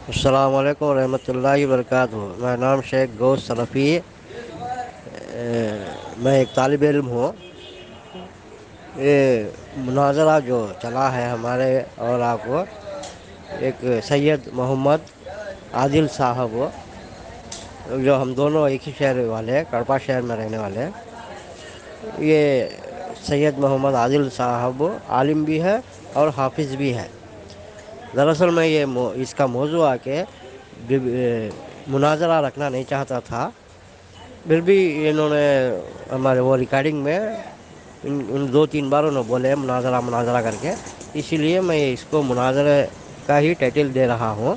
السلام علیکم ورحمۃ اللہ وبرکاتہ۔ میرا نام شیخ گوس صنفی، میں ایک طالب علم ہوں۔ یہ مناظرہ جو چلا ہے ہمارے اور آپ کو، ایک سید محمد عادل صاحب، جو ہم دونوں ایک ہی شہر والے ہیں، کڑپا شہر میں رہنے والے ہیں۔ یہ سید محمد عادل صاحب عالم بھی ہے اور حافظ بھی ہے۔ دراصل میں اس کا موضوع آ کے مناظرہ رکھنا نہیں چاہتا تھا، پھر بھی انہوں نے ہمارے وہ ریکارڈنگ میں ان دو تین بار انہوں نے بولے مناظرہ مناظرہ کر کے، اسی لیے میں اس کو مناظرے کا ہی ٹائٹل دے رہا ہوں۔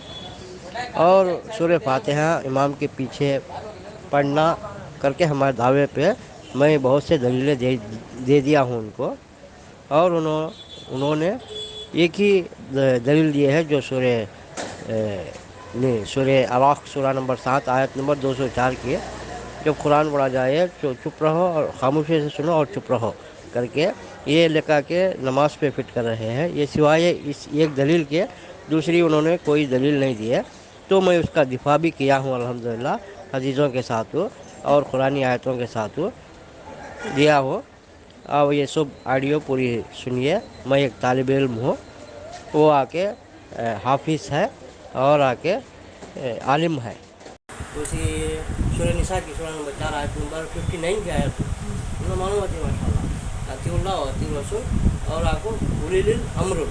اور سورہ فاتحہ امام کے پیچھے پڑھنا کر کے ہمارے دعوے پہ میں بہت سے دلیلیں دے دیا ہوں ان کو، اور انہوں نے ایک ہی دلیل دی ہے جو سورہ الاق سورہ نمبر 7 آیت نمبر 204 کی، جب قرآن پڑھا جائے تو چپ رہو اور خاموشی سے سنو اور چپ رہو کر کے یہ لکھا کے نماز پہ فٹ کر رہے ہیں۔ یہ سوائے اس ایک دلیل کے دوسری انہوں نے کوئی دلیل نہیں دی ہے، تو میں اس کا دفاع بھی کیا ہوں الحمدللہ، حدیثوں کے ساتھ اور قرآنی آیتوں کے ساتھ دیا ہو۔ اب یہ سب آڈیو پوری سنیے۔ میں ایک طالب علم ہوں، وہ آ کے حافظ ہے اور آ کے عالم ہے۔ اسی سورہ نساء کی سورہ نمبر 4 آیت نمبر 59 کی آیت انہوں معلوم ہوتی ہے ماشاء اللہ، اطیع اللہ و اطیع الرسول، اور آپ کو اولی الامر،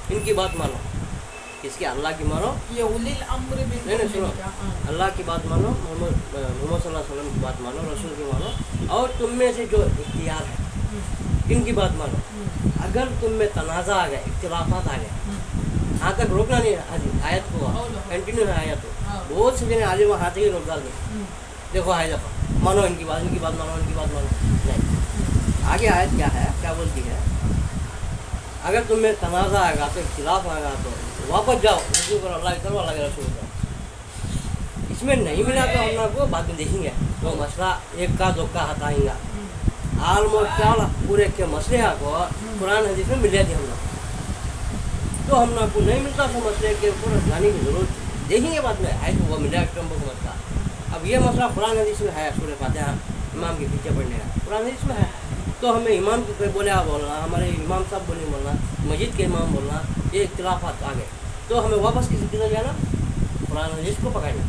ان کی بات مانو۔ اس کی اللہ کی مانو، یہ اولی الامر نہیں سنو، اللہ کی بات مانو، محمد صلی اللہ علیہ وسلم کی بات مانو، رسول کی مانو، اور تم میں سے جو اختیار ہے ان کی بات مانو۔ اگر تم میں تنازع آ گئے، اختلافات آ گئے، یہاں تک روکنا نہیں ہے، آیت کو کنٹینیو ہے آیت کو، بہت سے جنے عالم ہاتھ ہی روک ڈال دیں، دیکھو آئے دفعہ مانو ان کی بات مانو، ان کی بات مانو، نہیں۔ آگے آیت کیا ہے، کیا بولتی ہے؟ اگر تم میں تنازع آئے گا تو اختلاف آئے گا تو واپس جاؤ، رسول پر اللہ کرو، اللہ کے رسول پر۔ اس میں نہیں ملا تو ہم آپ کو بعد میں دیکھیں گے، وہ مسئلہ ایک کا دو کا ہٹائیں گا۔ آلموسٹ پورے کے مسئلے کو قرآن حدیث میں ملے تھے ہم لوگ، تو ہم آپ کو نہیں ملتا تو مسئلے کے اوپر جانے کی ضرورت دیکھیں گے بعد میں، ہے تو وہ ملا ٹمبو کا مسئلہ۔ اب یہ مسئلہ قرآن حدیث میں ہے، سورہ فاتحہ امام کے پیچھے پڑھنے کا قرآن حدیث میں ہے، تو ہمیں امام کو کوئی بولے بولنا، ہمارے امام صاحب بولے بولنا، مسجد کے امام بولنا، یہ اختلافات آ گئے تو ہمیں واپس کسی طرح جانا، قرآن حدیث کو پکڑنا،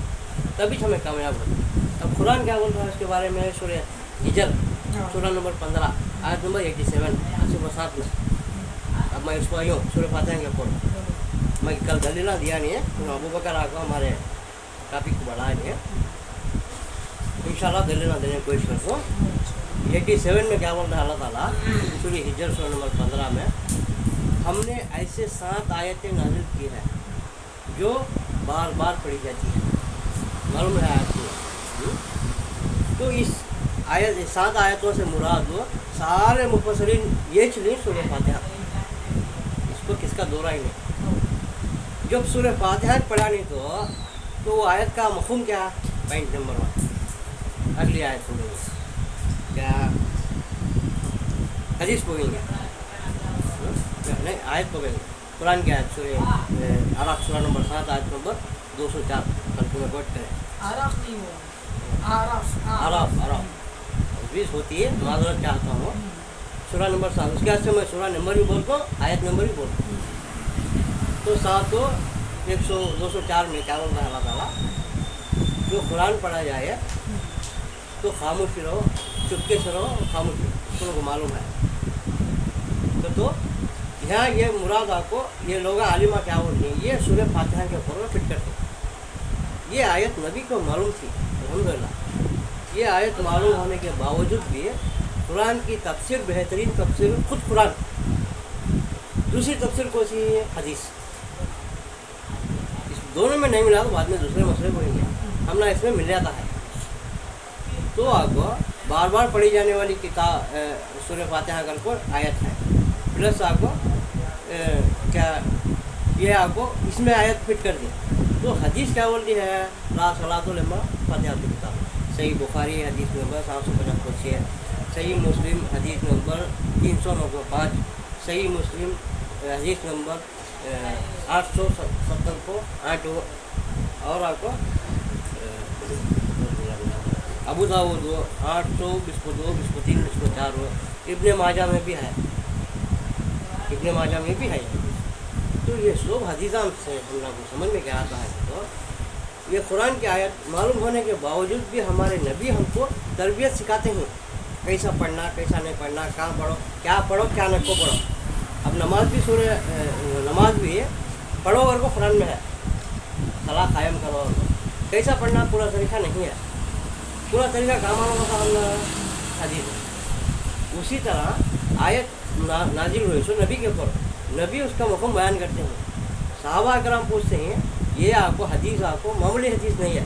تبھی ہمیں کامیاب ہونا۔ اب قرآن کیا بولتا ہے اس کے بارے میں؟ سورہ ہجر سورہ نمبر 15 آیت نمبر 87 87 میں۔ اب میں اس کو آئی ہوں سورہ فاتحہ کے اوپر، میں کل دلیلہ دیا نہیں ہے، تو ابو بکر آ کو ہمارے ٹاپک کو بڑھایا نہیں ہے، انشاءاللہ دلیلہ دینے کی کوشش کرتا ہوں۔ 87 میں کیا بول رہا ہے اللہ تعالیٰ؟ سورہ ہجر سورہ نمبر 15 میں، ہم نے ایسے 7 آیتیں نازل کی ہیں جو بار بار پڑھی جاتی ہیں، معلوم ہے آیت کو؟ تو اس 7 آیتوں سے مراد سارے مفسرین یہ چلی سورہ فاتحہ، اس کو کس کا دورہ ہی نہیں۔ جب سورہ فاتحہ پڑھا نہیں تو وہ آیت کا مفہوم کیا ہے؟ پوائنٹ نمبر 1، اگلی آیت سنیں گے کیا حدیث پڑھیں گے، نہیں آیت پڑھیں گے، قرآن کی آیت سورہ الاق سورہ نمبر 7 آیت نمبر 204، کل تمہیں کوٹ کریں، آراف 20 ہوتی ہے، معذرت چاہتا ہوں، سورہ نمبر 7، اس کے حد سے میں سورہ نمبر بھی بولتا ہوں، آیت نمبر بھی بولتا ہوں۔ تو 204 میں کیا بول رہا ہے اللہ تعالیٰ؟ جو قرآن پڑھا جائے تو خاموش رہو، چپکے سے رہو، خاموش رہو، تم کو معلوم ہے۔ تو یہاں یہ مراد آپ کو، یہ لوگ عالمہ کیا بولتے ہیں، یہ سورہ فاتحہ کے اوپر فٹ کرتے ہیں۔ یہ آیت نبی کو معلوم تھی الحمدللہ، یہ آیت معلوم ہونے کے باوجود بھی قرآن کی تفسیر، بہترین تفسیر خود قرآن، دوسری تفسیر کو سی حدیث، اس دونوں میں نہیں ملا تو بعد میں دوسرے مسئلے پڑیں گے، ہم نے اس میں مل جاتا ہے۔ تو آپ کو بار بار پڑھی جانے والی کتاب سورہ فاتحہ کا اوپر آیت ہے، پلس آپ کو کیا یہ آپ کو اس میں آیت فٹ کر دی۔ تو حدیث کیا بولتی ہے؟ لا صلاۃ الا فاتحہ کی کتاب، صحیح بخاری حدیث نمبر 775، صحیح مسلم حدیث نمبر 395، صحیح مسلم حدیث نمبر 870 को 8 और आपको अबू दाऊद 820 को 2 20 को 3 20 को 4 इब्ने माजा में भी है, इब्ने माजा में भी है। तो ये सब हदीसा से हम लोग को समझ में क्या आता है, तो ये कुरान की आयत मालूम होने के बावजूद भी हमारे नबी हमको तरबियत सिखाते हैं, कैसा पढ़ना कैसा नहीं पढ़ना, कहाँ पढ़ो क्या न को पढ़ो। अब नमाज भी पढ़ो और को कुरान में है, सलाह कायम करो, कैसा पढ़ना पूरा तरीका नहीं है, पूरा तरीका काम होता हदीस है। उसी तरह आयत नाजिल हुई सो नबी के ऊपर, नबी उसका मफ़हूम बयान करते हैं। सहाबा कराम पूछते हैं, ये आपको हदीस आपको मामूली हदीस नहीं है,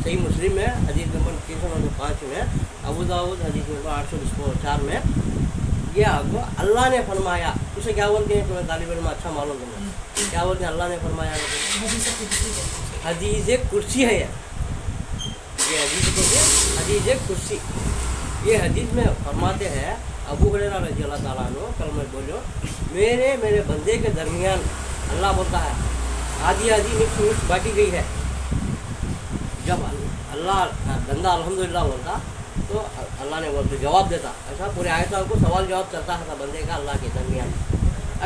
सही मुस्लिम में हदीस नंबर 395 में, अबू दाऊद हदीस नंबर 824 में, ये आपको अल्लाह ने फरमाया। उसे क्या बोलते हैं, तुम्हें तालिब इल्म अच्छा मालूम तुम्हें क्या बोलते हैं, अल्लाह ने फरमाया, हदीस कुर्सी है ये हदीस कुर्सी। ये हदीस में फरमाते हैं अबू हुरैरा रज़ी अल्लाह ताला अन्हु, कल मैं बोलो, मेरे बंदे के दरमियान अल्लाह बोलता है आधी निफ्स बांटी गई है। जब अल्लाह बंदा अल्हम्दुलिल्लाह बोलता तो अल्लाह ने बोलते जवाब देता, ऐसा पूरे आयतों को सवाल जवाब चलता था बंदे का अल्लाह के दरमियान।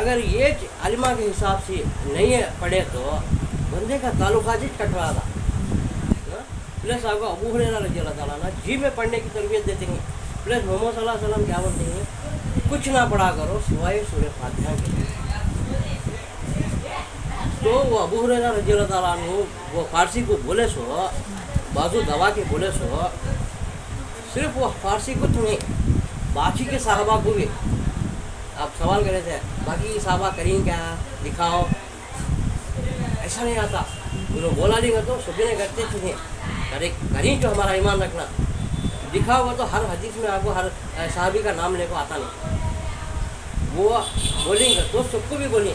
अगर ये अलिमा के हिसाब से नहीं पढ़े तो बंदे का ताल्लुकात ही कट रहा था। प्लस आपको अबू हुरैरा रज़ी अल्लाह ताला अन्हु जी में पढ़ने की तरबियत देते हैं। प्लस मोहम्मद सल्लल्लाहु अलैहि वसल्लम क्या बोलते हैं, कुछ ना पढ़ा करो सिवाय सूरह फातिहा के। तो वो अबू हुरैरा रज़ी अल्लाह ताला अन्हु वो फारसी को बोले सो, बाजू दबा के बोले सो, सिर्फ वो फारसी कुछ नहीं, बाकी के साहबा को भी आप सवाल करे थे, बाकी साहबा करीं क्या दिखाओ, ऐसा नहीं आता। उन्होंने बोला नहीं तो सभी ने करते थे, करीं जो हमारा ईमान रखना, दिखा हुआ तो हर हदीस में आपको हर साहबी का नाम लेकर आता नहीं, वो बोलेंगे तो सबको भी बोलिए।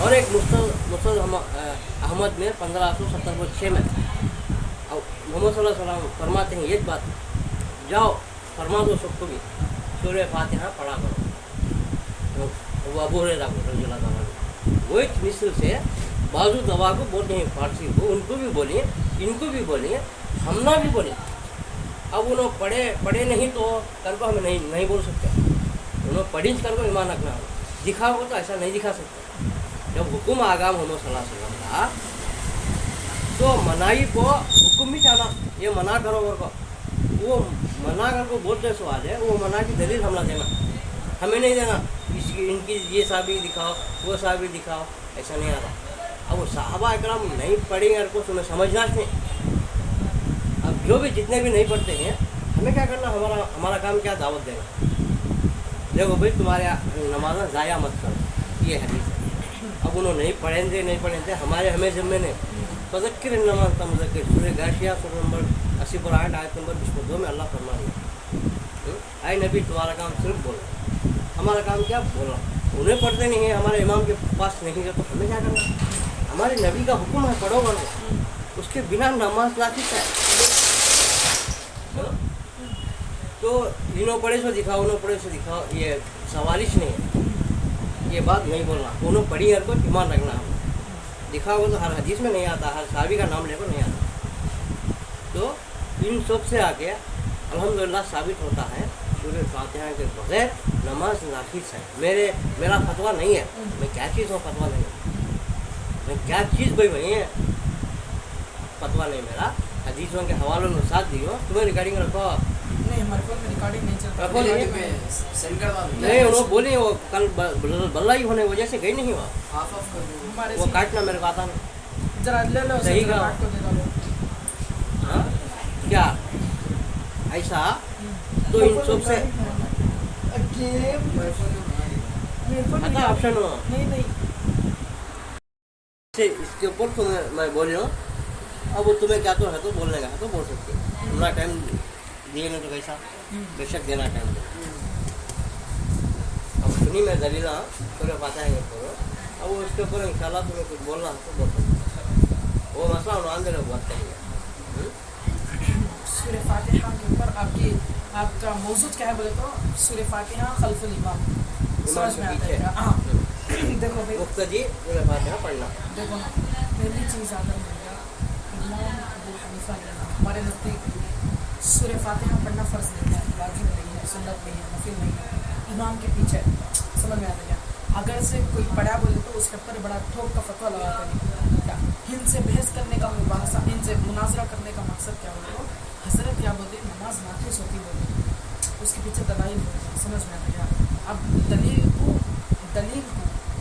और एक मुस्तद अहमद में 1576 में मोहम्मद सल्लल्लाहु अलैहि वसल्लम फरमाते हैं एक बात, जाओ फरमा दो सबको भी सूरह फातिहा पढ़ा करो। तो वो अबू हुरैरा रज़ी अल्लाह ताला अन्हु वो एक मिसल से बाजू दवा को बोलते हैं फारसी को, उनको भी बोलिए, इनको भी बोलिए, हमना भी बोलिए। अब उन्होंने पढ़े नहीं तो कर को हमें नहीं बोल सकते, उन्होंने पढ़ी कर को ईमान रखना हो, दिखा हो तो ऐसा नहीं दिखा सकते। जब हुक्म आगा मोहम्मद सल्लल्लाहु अलैहि वसल्लम का, तो मनाई को हुक्म भी चाहना, ये मना करो और को, वो मना कर को बोलते सवाल है, वो मना की दलील हमला देना, हमें नहीं देना इनकी ये साबित दिखाओ वो साबित दिखाओ, ऐसा नहीं आता। अब वो साहबा इकराम नहीं पढ़ेंगे और कुछ उन्हें समझना नहीं। अब जो भी जितने भी नहीं पढ़ते हैं, हमें क्या करना, हमारा काम क्या, दावत देना। देखो भाई तुम्हारे नमाज ज़ाया मत करो, ये हदीस है। अब उन्होंने नहीं पढ़ेंगे हमें ज़िम्मे नहीं। फ़ज़क्किर नमाज का मुज़क्किर सूरह गाशिया सूरह नंबर 80 पर आयत नंबर 22 में अल्लाह फरमा दिया, आए नबी तुम्हारा काम सिर्फ बोलो, हमारा काम क्या बोलना। उन्हें पढ़ते नहीं है, हमारे इमाम के पास नहीं है, तो हमें क्या करना, हमारे नबी का हुक्म है पढ़ो कर, उसके बिना नमाज नाफिज है। तो इन्हों पढ़े सो दिखाओ, उन्होंने पढ़े सो दिखाओ, ये सवालिश नहीं है, ये बात नहीं बोलना। उन्होंने पढ़ी हर को ईमान रखना, हम दिखाओ तो हर हदीस में नहीं आता, हर साहबी का नाम लेकर नहीं आता। तो इन सब से आके अल्हम्दुलिल्लाह साबित होता है सूरह फातिहा के बगैर नमाज नाफिज है। मेरा फतवा नहीं है, मैं क्या चीज़ हूँ फतवा नहीं है, मैं क्या चीज़ भाई वही है फतवा नहीं मेरा। हदीसों के हवालों में साथ दियो, तुम्हें रिकॉर्डिंग रखो नहीं, हमारे फोन में रिकॉर्डिंग नहीं चल रहा, रखो नहीं, उन्होंने बोली वो कल बल्ला ही होने की वजह से गई नहीं, वो काटना मेरे को आता नहीं, जरा ले लो सही जरा का काट को दे दो। हाँ क्या ऐसा। तो इन सब से आता ऑप्शन हो नहीं से इसके ऊपर तो मैं बोल रहा हूँ। अब वो तुम्हें क्या तो है तो बोलने का है तो बोल सकते हो, तुम्हारा टाइम दिए नहीं तो कैसा, बेशक देना टाइम दे। अब सुनी मैं दलीला तुम्हें पता है करो, अब वो उसके ऊपर इंशाल्लाह तुम्हें कुछ बोलना है तो बोल सकते, वो मसला उन्होंने दे बात करेंगे। सूरह फातिहा के ऊपर आपका मौजूद क्या है बोले तो सूरह फातिहा खल्फुल इमाम, समझ में आता है। हाँ देखो भाई, मुक्तदी सूरह फातिहा पढ़ना। देखो ना, पहली चीज़ आकर मिल गया इमाम अबू हनीफा ने हमारे नज़दीक सूरह फातिहा पढ़ना फ़र्ज़ नहीं है, वाजिब नहीं है, सुन्नत नहीं है, नफिल नहीं है, इमाम के पीछे। समझ में आ गया? अगर से कोई पढ़ा बोले तो उसके ऊपर बड़ा ठोक का फतवा लगाता नहीं क्या। इनसे बहस करने का मुबाहसा, इनसे मुनाजरा करने का मकसद क्या बोले, हजरत क्या बोलते, नमाज नाकिस होती बोले, उसके पीछे दलाइल होती है। समझ में आ गया? अब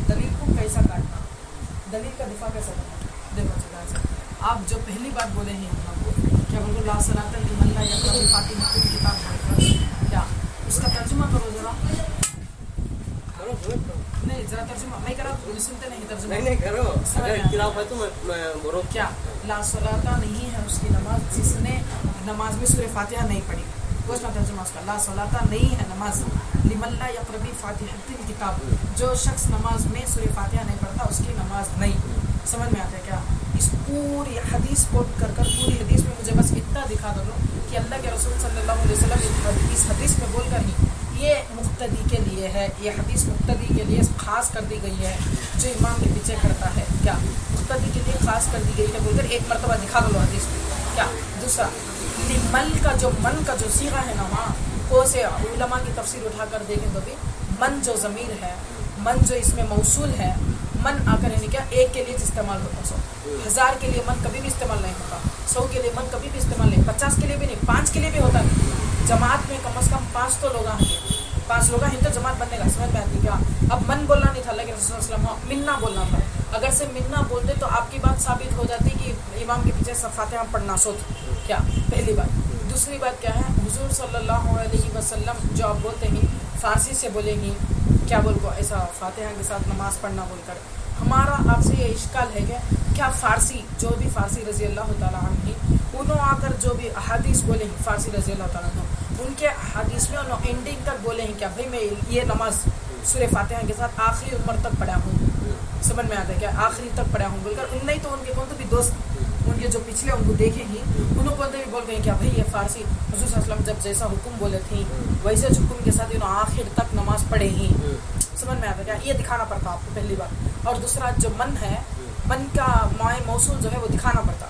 दलील को कैसा काटना, दलील का दिफा कैसा करना। देखो जगह से आप जो पहली बात बोले हैं यहाँ को क्या बोलो, ला सलाता लिमन ला यक़रा बिफ़ातिहा किताब पढ़कर, क्या उसका तर्जुमा करो जरा। नहीं जरा तर्जुमा नहीं करा, सुनते नहीं तर्जुमा। नहीं करो, अगर इख्तिलाफ है तो मैं बोलो। क्या ला सलाता नहीं है उसकी नमाज जिसने नमाज में सूरह फातिहा नहीं पढ़ी, उसका तर्जुमा उसका ला सलाता नहीं है नमाज लिमन ला यक़रा बिफ़ातिहातिल किताब, जो शख्स नमाज में सूरह फातिहा नहीं पढ़ता उसकी नमाज नहीं। समझ में आता है क्या? इस पूरी हदीस कोट कर पूरी हदीस में मुझे बस इतना दिखा दो कि अल्लाह के रसूल सल्लल्लाहु अलैहि वसल्लम इस हदीस में बोल कर ही ये मुक्तदी के लिए है, ये हदीस मुक्तदी के लिए ख़ास कर दी गई है जो इमाम के पीछे खड़ता है। क्या मुक्तदी के लिए ख़ास कर दी गई है बोलकर एक मरतबा दिखा दो हदीस में। क्या दूसरा, लिमल का जो मन का जो सीगा है ना, वहाँ को से उलमा की तफसीर उठा कर देखें तो भी मन जो ज़मीर है, मन जो इसमें मौसूल है, मन आकर यानी क्या एक के लिए इस्तेमाल होता है, 1,000 के लिए मन कभी भी इस्तेमाल नहीं होता, 100 के लिए मन कभी भी इस्तेमाल नहीं, 50 के लिए भी नहीं, 5 के लिए भी होता नहीं। जमात में कम से कम 5 तो लोग हैं, 5 लोग हैं तो जमात बनने का। समझ में आती क्या? अब मन बोलना नहीं था, लेकिन रसूल सल्लल्लाहु अलैहि वसल्लम मिन्ना बोलना था। अगर से मिन्ना बोलते तो आपकी बात साबित हो जाती कि इमाम के पीछे फातिहा पढ़ना सोच। क्या पहली बात। दूसरी बात क्या है, हुजूर सल्लल्लाहु अलैहि वसल्लम जो आप बोलते हैं फारसी से बोलेंगी, क्या बोल को ऐसा फातिहा के साथ नमाज पढ़ना बोलकर, हमारा आपसे ये इश्काल है कि क्या फ़ारसी जो भी फ़ारसी रज़ी अल्लाह ताला अन्हु उन्होंने आकर जो भी अहादीस बोले हैं फ़ारसी रज़ी अल्लाह ताला अन्हु, उनके अहादीस में उन्होंने एंडिंग तक बोले हैं क्या भाई मैं ये नमाज सूरह फातिहा के साथ आखिरी उम्र तक पढ़ा हूँ। समझ में आता है क्या? आखिरी तक पढ़ा हूँ बोलकर उन नहीं तो उनके कौन तो भी दोस्त उनके जो पिछले उनको देखे ही उन्होंने कौन तो भी बोल गए क्या भाई ये फ़ारसी हुज़ूर सल्लल्लाहु अलैहि वसल्लम जब जैसा हुक्म बोले थे वैसे हुक्म के साथ इन्होंने आखिर तक नमाज पढ़े ही। समझ में आता है क्या? ये दिखाना पड़ता आपको पहली बात। और दूसरा जो मन है, मन का माए मौसूल जो है वो दिखाना पड़ता।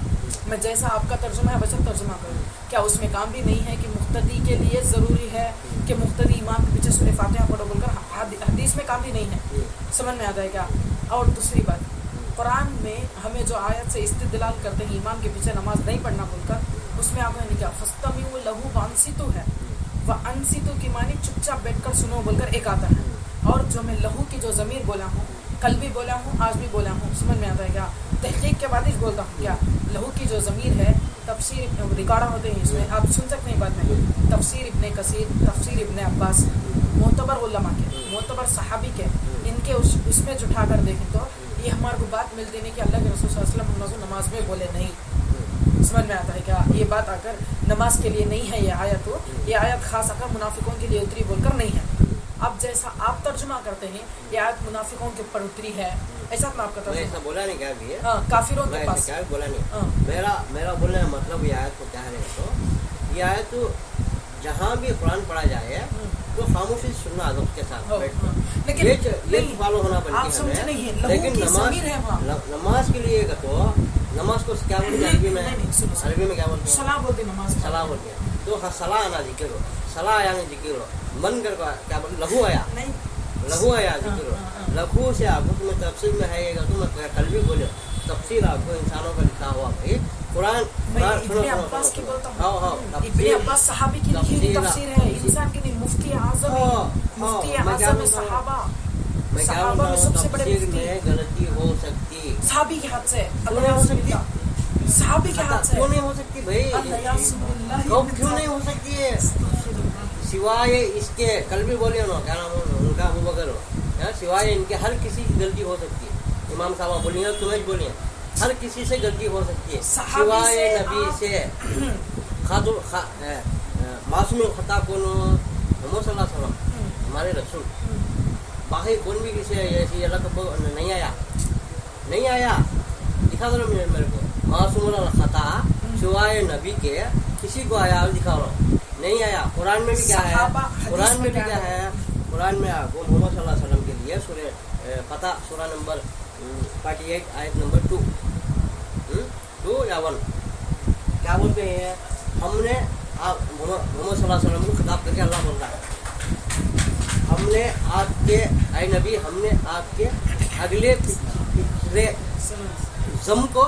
मैं जैसा आपका तर्जुमा है वैसा तर्जुमा करूँ। क्या उसमें काम भी नहीं है कि मुक्तदी के लिए ज़रूरी है कि मुक्तदी इमाम के पीछे सूरह फातिहा पढ़ो बोलकर, हदीस में काम भी नहीं है। समझ में आता है क्या? और दूसरी बात, कुरान में हमें जो आयत से इस्तिदलाल करते हैं इमाम के पीछे नमाज नहीं पढ़ना बोलकर, उसमें आपने नहीं क्या फस्तमिउ लहू वांसितु है, व अंसितु की मानी चुपचाप बैठकर सुनो बोलकर एक आता है। और जो मैं लहू की जो ज़मीर बोला हूँ, कल भी बोला हूँ, आज भी बोला हूँ, समझ में आता है क्या? तहकीक के बाद ही बोलता हूँ क्या लहू की जो ज़मीर है, तफसीर रिकॉर्डा होते हैं इसमें, आप सुन सकते हैं बाद में, तफसीर इब्ने कसीर, तफसीर इब्ने अब्बास, मोतबर उलमा के, मोतबर सहाबी के, इनके उसमें जो उठा कर देखें तो ये हमारे को बात मिलती नहीं कि अल्लाह के रसूल सल्लल्लाहु अलैहि वसल्लम नमाज में बोले नहीं। समझ में आता है क्या? ये बात आकर नमाज के लिए नहीं है ये आयत, हो ये आयत खास आकर मुनाफिकों के लिए उतरी बोलकर नहीं है। अब जैसा आप तर्जुमा करते हैं ये आयत मुनाफिकों के ऊपर उतरी है, ऐसा मैं आपका तर्जुमा ऐसा बोला नहीं क्या भी है? काफिरों के पास क्या बोला नहीं। मेरा बोलने का मतलब ये आयत को क्या है तो ये आयत तो जहाँ भी कुरान पढ़ा जाए तो खामोशी सुनना अदब के साथ लेकिन ये फॉलो होना पड़ेगा। लेकिन नमाज के लिए तो नमाज को क्या बोलते हैं अरबी में क्या बोलते हैं? सलाह बोलते हैं, नमाज सलाह बोलते हैं। तो सलाह आना जिक्र हो, सलाह आया नहीं जिक्र हो, मन कर क्या बोलते लघु आया जिक्र हो। लघु से आपको तुम्हें तफसील में है तो मैं कल भी बोले तफसील आपको इंसानों का लिखा हुआ भाई कुरान इब्ने अब्बास की बोलता हूं। इब्ने अब्बास सहाबी की लिखी तफसीर है, इंसान की नहीं, मुफ्ती आज़म है, मुफ्ती आज़म है सहाबा में सबसे बड़े मुफ्ती। गलती हो सकती सहाबी के हाथ से, अगर हो सकती सहाबी के हाथ से क्यों नहीं हो सकती भाई? क्यों नहीं हो सकती है? सिवाय इसके कल भी बोले ना क्या नाम उनका अबू बकर हो, सिवाय इनके हर किसी की गलती हो सकती है। इमाम साहब बोलिए तुम्हें बोलिए हर किसी से गलती हो सकती है सिवाय नबी से। मासूम खता कौन? मोहम्मद सल्लल्लाहु अलैहि वसल्लम हमारे रसूल, बाकी कौन भी किसी ऐसी अल्लाह का नहीं आया दिखा दो मेरे को। मासूम खता सिवाय नबी के किसी को आया दिखा दो, नहीं आया। कुरान में भी क्या है? कुरान में आपको मोहम्मद सल्लल्लाहु अलैहि वसल्लम के लिए सूरह فتح سورہ نمبر 48 آیت نمبر 2 یا 1 کیا بولتے ہیں؟ ہم نے محمد صلی اللہ علیہ وسلم کو خطاب کر کے اللہ بول رہا ہے ہم نے آپ کے اے نبی ہم نے آپ کے اگلے پچھلے ضم کو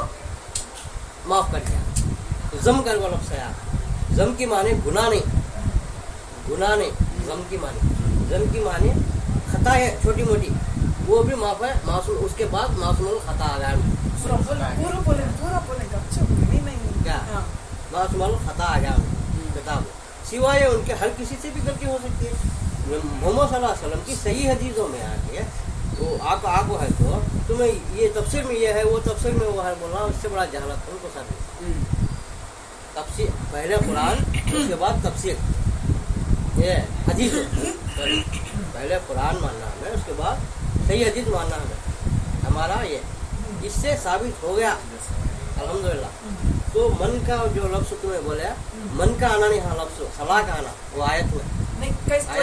معاف کر دیا. ضم کر کو لفظ ہے. ضم کی معنی گناہ نہیں ضم کی معنی خطا ہے چھوٹی موٹی وہ بھی معاف ہے. معصوم اس کے بعد معصوم الخطا آ گیا کیا معصوم الخطا آ گیا کتاب سوائے ان کے ہر کسی سے بھی غلطی ہو سکتی ہے. محمد صلی اللہ علیہ وسلم کی صحیح حدیثوں میں آ کے وہ آپ ہے تو تمہیں یہ تفسیر میں یہ ہے وہ تفسیر میں وہ ہے بولنا اس سے بڑا جہالت ان کو ساتھ تفسیر پہلے قرآن اس کے بعد تفسیر یہ حدیث پہلے قرآن ماننا ہمیں اس کے بعد صحیح حدیث ماننا ہمیں ہمارا یہ اس سے ثابت ہو گیا الحمدللہ. تو من کا جو لفظ تمہیں بولے من کا آنا نہیں ہاں لفظ صلاح کا آنا وہ آیت میں نہیں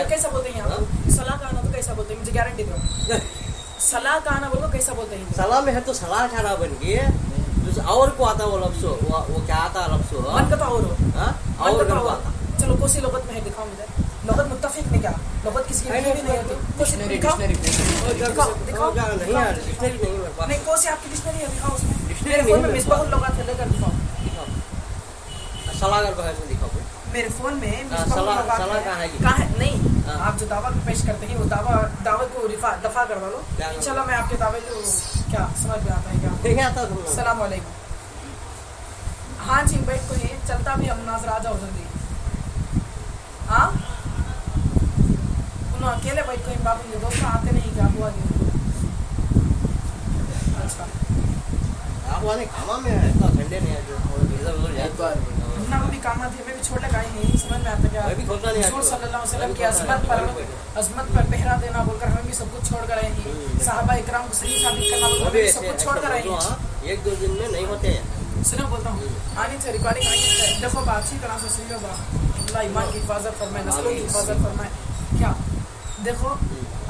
کیسا بولتے ہیں آپ صلاح کا آنا تو کیسا بولتے ہیں مجھے گارنٹی دو صلاح کا آنا بولو کیسا بولتے ہیں صلاح میں ہے تو صلاح کا آنا بن گئی اور کو آتا وہ لفظ وہ کیا آتا لفظ من کا تو اور ہو اور آتا. چلو کوسی لغت میں ہے دکھاؤ مجھے لغت متفق میں کیا لغت کسی کی بھی نہیں ہوتی کوسی دکھاؤ نہیں کوسی آپ کی ڈکشنری ہے دکھاؤ اس میں میرے فون میں مصباح اللغات ہے لے کر دکھاؤ صلاح کر کو ہے تو دکھاؤ میرے فون میں صلاح کہاں ہے نہیں آپ جو دعویٰ پیش کرتے ہیں وہ دعوے کو دفاع کروا لو انشاءاللہ میں آپ کے دعوے کو کیا سمجھ میں آتا ہے کیا السلام علیکم. ہاں جی بیٹھ کو نہیں چلتا بھی ہم مناظر آ جاؤ جلدی ہاں انہوں اکیلے بیٹھ کو بابو یہ دوست آتے نہیں کیا ہوا یہ اچھا آپ والے کاما میں اتنا ٹھنڈے نہیں ہے جو ہم بھی کامات تھے میں بھی چھوٹے گائے نہیں سمجھ میں آتا کیا حضور صلی اللہ علیہ وسلم کی عظمت پر پہرا دینا بول کر ہمیں بھی سب کچھ چھوڑ کر آئے ہیں صحابہ اکرام کو صحیح ثابت کرنا بول کر سب کچھ چھوڑ کر آئے ہیں ایک دو دن میں نہیں ہوتے ہیں سنو بولتا ہوں آنی سے ریکارڈنگ آئی ہے دیکھو با اچھی طرح سے سنو با اللہ ایمان کی حفاظت فرمائے نسلوں کی حفاظت فرمائے کیا دیکھو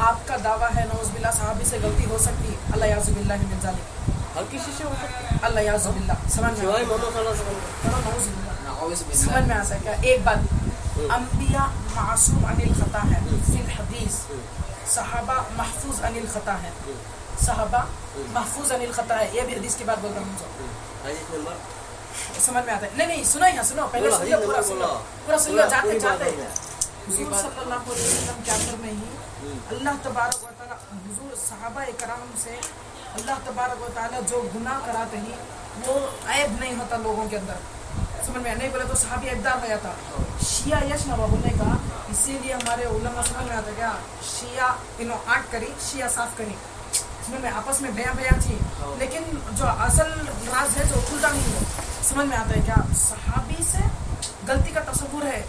آپ کا دعویٰ ہے نعوذ باللہ صحابی سے غلطی ہو سکتی ہے اللہ یعوذ باللہ من ذالک ہر کسی سے ہو سکتی ہے اللہ یعوذ باللہ سمجھ میں سمجھ میں آتا ہے کیا ایک بات انبیاء معصوم عن الخطا ہے فی الحدیث صحابہ محفوظ عن الخطا ہے صحابہ محفوظ عن الخطا ہے یہ بھی حدیث کی بات بول رہا ہوں سمجھ میں آتا ہے نہیں سنو یہاں سنو پہلے سن لو پورا سن لو جاتے حضور صلی اللہ علیہ وسلم کے اندر میں ہی اللہ تبارک و تعالی حضور صحابہ کرام سے اللہ تبارک و تعالی جو گناہ کراتے ہیں وہ عیب نہیں ہوتا لوگوں کے اندر سمجھ میں نہیں بولے تو صحابی عیبدار ہو جاتا شیعہ یشنوا بولنے کا اسی لیے ہمارے علماء سمجھ میں آتا کیا شیعہ انہوں آٹ کری شیعہ صاف کری سمجھ میں آپس میں بیاں تھی لیکن جو اصل راز ہے جو کھلتا نہیں ہے سمجھ میں آتا ہے کیا صحابی سے غلطی کا تصور ہے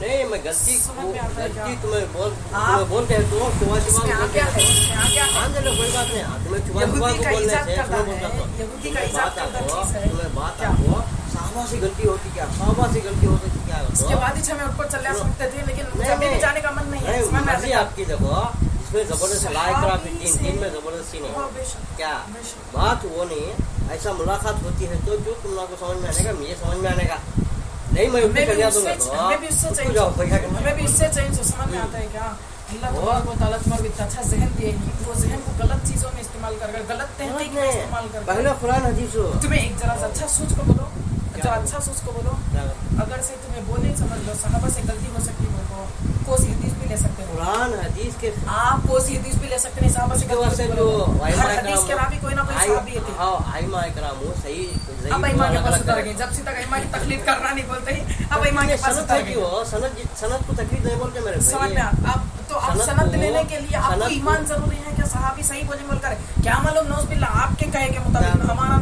نہیں میں غلطی تمہیں بولتے ہیں تو کوئی بات نہیں تمہیں بات صحابہ سے غلطی ہوتی کیا صحابہ سے غلطی ہو سکتی کیا اس کے بعد ہی ہمیں اوپر چلے آ سکتے تھے لیکن کبھی بھی جانے کا من نہیں ہے مرضی آپ کی دیکھو اس میں زبردست لائق کرا دین میں زبردستی نہیں کیا بات وہ نہیں ہے ایسا ملاقات ہوتی ہے تو جو تم لوگوں کو سمجھ میں آنے گا مجھے سمجھ میں آنے گا نہیں میں ہمیں بھی اس سے چاہیے سمجھ میں آتا ہے کیا اللہ تبارک و تعالیٰ تمہارے اتنا اچھا ذہن دیے وہ ذہن کو غلط چیزوں میں استعمال کر غلط تحقیق میں استعمال کر پہلے قرآن حدیث ہو تمہیں ایک ذرا اچھا سوچ کو بولو اچھا سوچ کو بولو اگر سے تمہیں بولے سمجھ لو صحابہ سے غلطی ہو سکتی ہے وہ کوسی حدیث بھی لے سکتے ہیں قرآن حدیث کے آپ کوسی حدیث بھی لے سکتے ہیں صحابہ سے غلطی ہر حدیث کے راوی کوئی نہ کوئی صحابی تھے ائمہ کرام صحیح اب ائمہ کے پاس اتر گئے جب سے تک ائمہ کی تقلید کرنا نہیں بولتے ہیں اب ائمہ کے پاس اتر گئے سند کو تقلید نہیں بولتے میرے سمجھ میں آپ تو آپ سند لینے کے لیے آپ کو ایمان ضروری ہے کہ صحابی صحیح بولیں بول کر کیا معلوم نوز باللہ آپ کے کہے کے مطابق ہمارا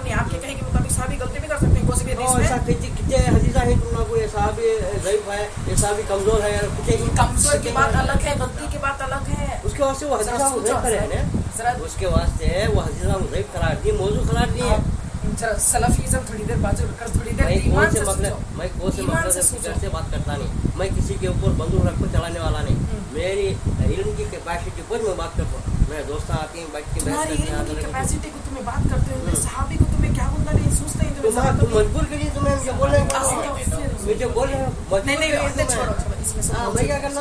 نہیں آپ کے کہے کے مطابق صحابی غلطی بھی کر سکتے ہیں کوئی بھی حدیث میں کتنے حدیثہ ہیں تم لوگوں کو یہ صحابی ضعیف ہے یہ صحابی کمزور ہے کمزور کی بات الگ ہے غلطی کی بات الگ ہے اس کے واسطے وہ حدیثہ مضعیف کرے ہیں اس کے واسطے وہ حدیثہ مضعیف قرار دی موضوع قرار دی ہے जरा सलफिज्म थोड़ी देर बाजू रखकर थोड़ी देर मैं ईमान कौन से से मसले सोचो, मैं कौन से ईमान मसले से से सोचो। से बात करता नहीं, मैं किसी के ऊपर बंदूक रख कर चलाने वाला नहीं, मेरी इल्म की कैपेसिटी पर मैं बात करता हूँ। मेरे दोस्त आते हैं बैठ के बहस तुम्हारी करते हैं, इल्म की आगे लगे। कैपेसिटी को तुम्हें बात करते हुए सहाबी को तुम्हें क्या बोलना नहीं सोचते हैं तुम मजबूर करिए, तुम्हें मुझे बोल रहे हो, मुझे बोल रहे हो मजबूर नहीं नहीं करिए नहीं, तुम्हें। छोड़ो छोड़ो इसमें से हाँ, मैं क्या करना,